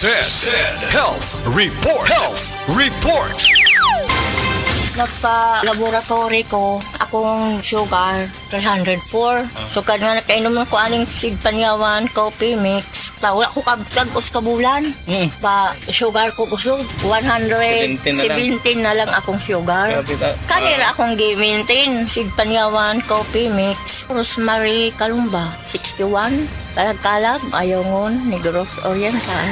SED Health Report. Health Report. Nagpa-laboratory ko, akong sugar, 304. So, kanya nakainom ko aning Sid Panyawan coffee mix. Wala ko kagos kabulan. Sugar ko kusog, 117 na lang akong sugar. Kanira akong gi-maintain, Sid Panyawan coffee mix. Rosemary Kalumba, 61. Kalag-kalag, Ayongon, Negros Oriental.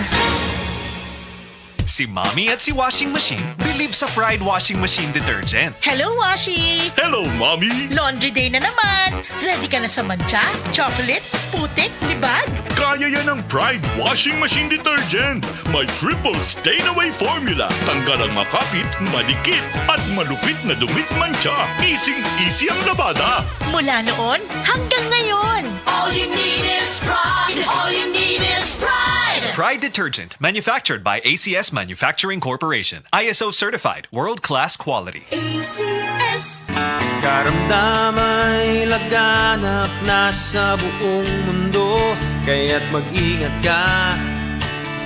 Si Mommy at si Washing Machine believe sa Pride Washing Machine Detergent. Hello, Washi! Hello, Mommy. Laundry day na naman! Ready ka na sa mancha, chocolate, putik, libag? Kaya yan ang Pride Washing Machine Detergent. May triple stain-away formula. Tanggal ang makapit, madikit, at malupit na dumit mancha. Easy ang labada. Mula noon hanggang ngayon. All you need is pride. All you need is pride. Pride Detergent, manufactured by ACS Manufacturing Corporation. ISO certified, world-class quality. ACS. Karamdamay laganap na sa buong mundo, kaya't mag-ingat ka.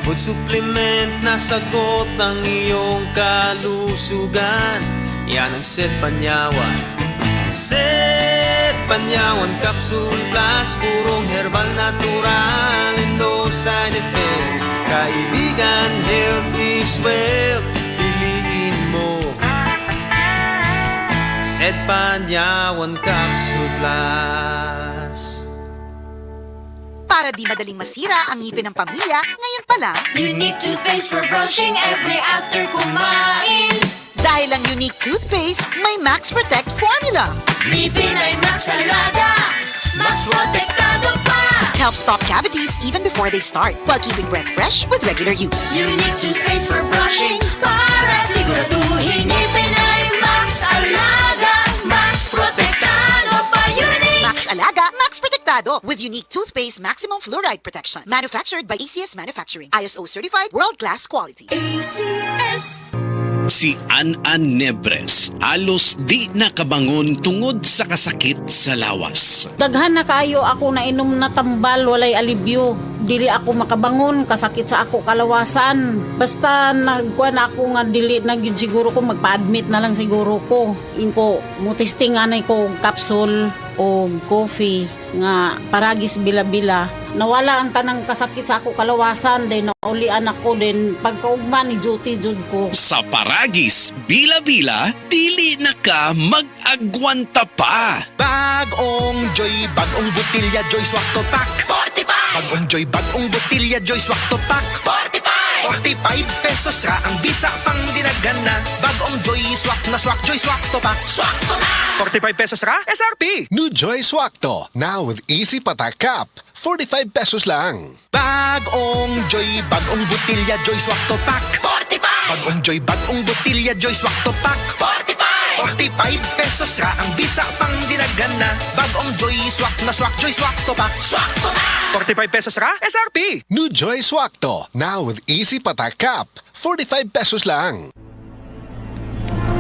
Food supplement na sagot ang iyong kalusugan. Yan ang SED Panyawan. SED Panyawan Capsule Plus, purong herbal natural and no side effects. Kaibigan, health is wealth, piliin mo SED Panyawan Capsule Plus. Para di madaling masira ang ngipin ng pamilya, ngayon pa lang, Unique toothpaste for brushing every after kumain. dahil ang unique toothpaste, may Max Protect formula. Ngipin ay Max Alaga. Max Protectado pa. Helps stop cavities even before they start, while keeping breath fresh with regular use. Unique toothpaste for brushing para siguraduhin ngipin ay Max Alaga. Max Protectado pa. Unique. Max Alaga, Max Protectado with unique toothpaste maximum fluoride protection. Manufactured by ACS Manufacturing. ISO certified, world-class quality. ACS. Si An Nebres alos di nakabangon tungod sa kasakit sa lawas. Daghan na kaayo ako na inom na tambal, walay alibyo. Dili ako makabangon, kasakit sa ako kalawasan. Basta nagkuan ako nga dili na gyud siguro ko magpa-admit na lang siguro ko. Inko mutisting anay ko capsule o coffee nga paragis bila-bila. Nawala ang tanang kasakit sa ako kalawasan, then naulian ako, then pagkaugma ni duty jud ko. Sa paragis, bila-bila, dili na ka mag-agwanta pa. Bagong Joy, bagong butilya Joy Swak to Pack. 45. Bagong Joy, bagong butilya Joy Swak to Pack. 45. 45 pesos ra ang bisa pang dinagana. Bagong Joy Swak na Swak Joy Swak to Pack. Swak to na. 45 pesos ra SRP. New Joy Swakto, now with Easy Patak Cap. 45 pesos lang. Bagong Joy, bagong butilya Joy Swak to Pack. 45. Bagong Joy, bagong butilya Joy Swak to Pack. 45. 45 pesos ra ang bisa pang dinagana. Bagong Joy Swak na Swak Joy Swak to Pack. Swak to na. 45 pesos ra SRP. New Joy Swakto, now with Easy Patak Cap. 45 pesos lang.